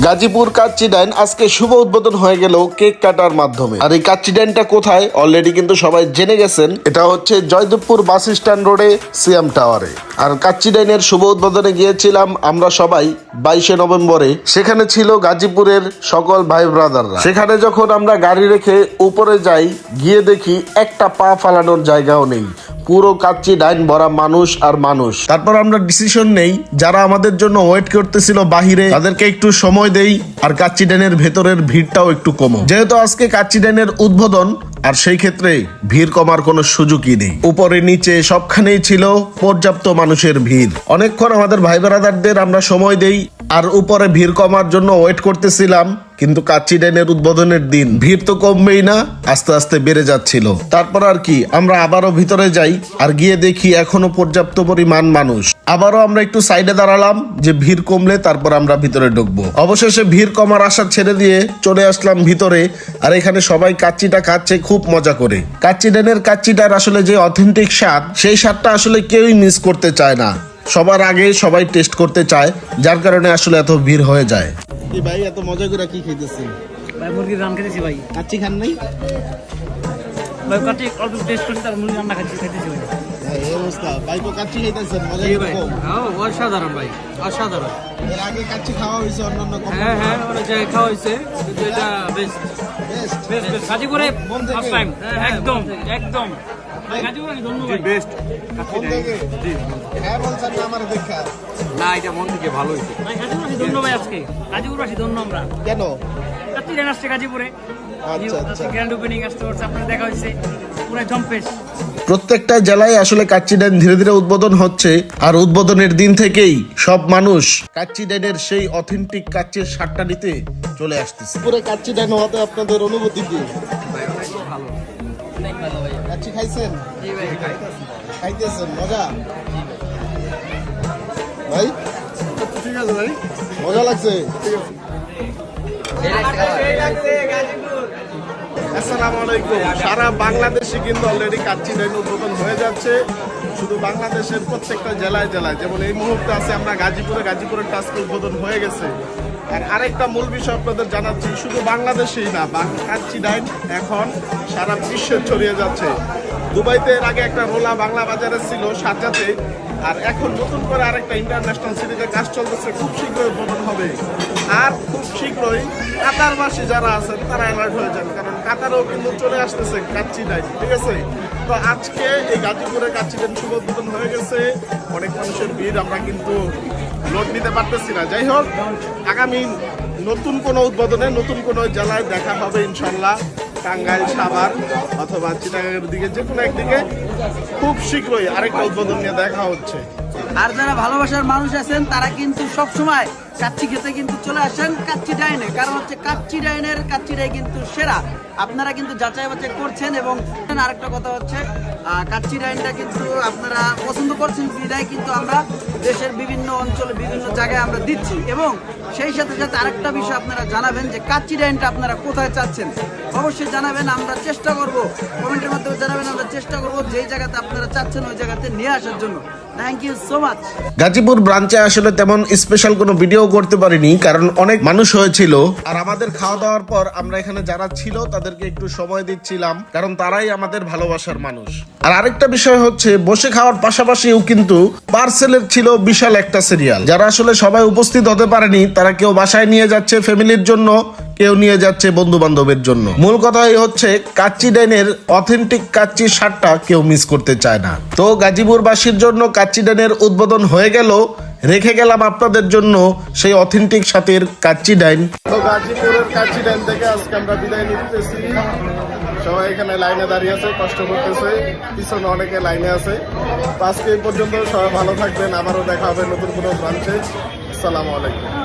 গাজীপুর কাচ্চি ডাইন আজকে শুভ উদ্বোধন হয়ে গেল কেক কাটার মাধ্যমে। আর এই কাচ্চি ডাইনটা কোথায় অলরেডি কিন্তু সবাই জেনে গেছেন, এটা হচ্ছে জয়দেবপুর বাস স্ট্যান্ড রোডে সিএম টাওয়ারে। আর কাচ্চি ডাইনের শুভ উদ্বোধনে গিয়েছিলাম আমরা সবাই 22শে নভেম্বরে। সেখানে ছিল গাজীপুরের সকল ভাই ব্রাদাররা। সেখানে যখন আমরা গাড়ি রেখে উপরে যাই, গিয়ে দেখি একটা পা ফালানোর জায়গাও নেই, পুরো কাচ্চি ডাইন ভরা মানুষ আর মানুষ। তারপর আমরা ডিসিশন নেই, যারা আমাদের জন্য ওয়েট করতেছিল বাহিরে তাদেরকে একটু সময় দেই আর কাচ্চি ডাইনের ভেতরের ভিড়টাও একটু কমো, যেহেতু আজকে কাচ্চি ডাইনের উদ্বোধন। আর সেই ক্ষেত্রে ভিড় কমার কোনো সুযোগই নেই, উপরে নিচে সবখানেই ছিল পর্যাপ্ত মানুষের ভিড়। অনেকক্ষণ আমাদের ভাই ব্রাদারদের আমরা সময় দেই আর উপরে ভিড় কমার জন্য ওয়েট করতেছিলাম, কিন্তু কাচ্চি ডাইনের উদ্বোধনের দিন ভিড় তো কমবেই না, আস্তে আস্তে বেড়ে যাচ্ছিল। তারপর আর কি, আমরা আবারও ভিতরে যাই আর গিয়ে দেখি এখনো পর্যাপ্ত পরিমাণ মানুষ। আবারও আমরা একটু সাইডে দাঁড়ালাম যে ভিড় কমলে তারপর আমরা ভিতরে ঢুকবো। অবশেষে ভিড় কমার আশা ছেড়ে দিয়ে চলে আসলাম ভিতরে। আর এখানে সবাই কাচ্চিটা খাচ্ছে খুব মজা করে। কাচ্চি ডাইনের কাচ্চিটার আসলে যে অথেন্টিক স্বাদ, সেই স্বাদটা আসলে কেউই মিস করতে চায় না। সবার আগে সবাই টেস্ট করতে চায়, যার কারণে আসলে এত ভিড় হয়ে যায়। কি ভাই, এত মজা করে কি খাইতেছেন? ভাই মুরগির রান খেতেছি ভাই। কাচ্চি খান নাই ভাই? কাচ্চি অল্প টেস্ট করছি, তার মুরগির রান্না খাইতেছি ভাই। এই অবস্থা ভাই, তো কাচ্চি খাইতেছেন, মজা কিরকম? অসাধারণ ভাই, অসাধারণ। এর আগে কাচ্চি খাওয়া হয়েছে অন্যান্য হ্যাঁ হ্যাঁ, অনেক জায়গায় খাওয়া হয়েছে, কিন্তু এটা বেস্ট বেস্ট বেস্ট। গাজীপুরে ফার্স্ট টাইম, একদম একদম গাজীপুরে ধন্যবাদ বেস্ট। না, এটা মন থেকে ভালো হয়েছে ভাই, গাজীপুরবাসী ধন্যবাদ। আজকে গাজীপুরবাসী ধন্য আমরা। কেন? কাচ্চি ডাইন আসছে গাজীপুরে, আচ্ছা। গ্র্যান্ড ওপেনিং আসতে পারছে, আপনার দেখা হয়েছে পুরো জম্পেশ। প্রত্যেকটা জেলায় আসলে কাচ্চি ডাইন ধীরে ধীরে উদ্বোধন হচ্ছে। আর উদ্বোধনের দিন থেকেই সব মানুষ কাচ্চি ডাইনের সেই অথেন্টিক কাচ্চির স্বাদটা নিতে চলে আসতেছে। পুরো কাচ্চি ডাইন হওয়াতে আপনাদের অনুভূতি কি? কাচ্চি খাইছেন? খাইতেছেন? মজা ভাই? ঠিক আছে ভাই, মজা লাগছে? আসসালামু আলাইকুম। সারা বাংলাদেশে কিন্তু অলরেডি কাচ্চি ডাইন উদ্বোধন হয়ে যাচ্ছে। শুধু বাংলাদেশের প্রত্যেকটা জেলায় জেলায়, যেমন এই মুহূর্তে আছে আমরা গাজীপুরের টাস্ক উদ্বোধন হয়ে গেছে। আর আরেকটা মূল বিষয় আপনাদের জানাচ্ছি, শুধু বাংলাদেশেই না, কাচ্চি ডাইন এখন সারা বিশ্বে ছড়িয়ে যাচ্ছে। দুবাইতে এর আগে একটা রোলা বাংলা বাজারে ছিল, সাজাতে। আর এখন নতুন করে আরেকটা ইন্টারন্যাশনাল সিটিতে কাজ চলতেছে, খুব শীঘ্রই উদ্বোধন হবে। আর খুব শীঘ্রই কাতারবাসী যারা আছেন তারা অ্যালার্ট হয়ে যান, কারণ কাতারেও কিন্তু চলে আসতেছে কাচ্চি ডাইন। ঠিক আছে, তো আজকে এই গাজীপুরে কাচ্চি ডাইন শুভ উদ্বোধন হয়ে গেছে। অনেক মানুষের ভিড়, আমরা কিন্তু লোড নিতে পারতেছি না। যাই হোক, আগামী নতুন কোনো উদ্বোধনে নতুন কোনো জেলায় দেখা হবে ইনশাল্লাহ। টাঙ্গাইল, সাভার অথবা চিটাগাংয়ের দিকে যে কোনো একদিকে খুব শীঘ্রই আরেকটা উদ্বোধন নিয়ে দেখা হচ্ছে। আর যারা ভালোবাসার মানুষ আছেন তারা কিন্তু সবসময় কাচ্চি খেতে কিন্তু চলে আসেন কাচ্চি ডাইনে, কারণ হচ্ছে কাচ্চি ডাইন কিন্তু সেরা। আপনারা কিন্তু যাচাই বাছাই করছেন। এবং আরেকটা কথা হচ্ছে, কাচ্চি ডাইনটা কিন্তু আপনারা পছন্দ করছেন বিদায় কিন্তু আমরা দেশের বিভিন্ন অঞ্চলে বিভিন্ন জায়গায় আমরা দিচ্ছি। এবং সেই সাথে সাথে আরেকটা বিষয় আপনারা জানাবেন যে কাচ্চি ডাইনটা আপনারা কোথায় চাচ্ছেন, অবশ্যই জানাবেন। আমরা চেষ্টা করব, কমেন্টের মাধ্যমে জানাবেন, আমরা চেষ্টা করব যেই জায়গাতে আপনারা চাচ্ছেন ওই জায়গাতে নিয়ে আসার জন্য। Thank you so much. Gazipur ব্রাঞ্চে আসলে তেমন স্পেশাল কোনো ভিডিও করতে পারিনি, কারণ অনেক মানুষ হয়েছিল। আর আমাদের খাওয়া দাওয়ার পর আমরা এখানে যারা ছিল তাদেরকে একটু সময় দিচ্ছিলাম, কারণ তারাই আমাদের ভালোবাসার মানুষ। আর আরেকটা বিষয় হচ্ছে, বসে খাওয়ার পাশাপাশিও কিন্তু পার্সেলের ছিল বিশাল একটা সিরিয়াল। যারা আসলে সবাই উপস্থিত হতে পারেনি, তারা কেউ বাসায় নিয়ে যাচ্ছে ফ্যামিলির জন্য, কেউ নিয়ে যাচ্ছে বন্ধু বান্ধবের জন্য। মূল কথাই হচ্ছে, কাচ্চি ডাইনের অথেন্টিক কাচ্চির স্বাদটা কেউ মিস করতে চায় না। তো গাজীপুরবাসীর জন্য কাচ্চি ডাইনের উদ্বোধন হয়ে গেল, রেখে গেলাম আপনাদের জন্য সেই অথেন্টিক স্বাদের কাচ্চি ডাইন। তো গাজীপুরের কাচ্চি ডাইন থেকে আজকে আমরা বিদায় নিতেছি। সবাই এখানে লাইনে দাঁড়িয়ে আছে, কষ্ট করতেছে, পিছনে অনেকে লাইনে আছে। আজকে এই পর্যন্ত সবাই ভালো থাকবেন, আবারও দেখা হবে নতুন কোনো ব্রাঞ্চে। আসসালামু আলাইকুম।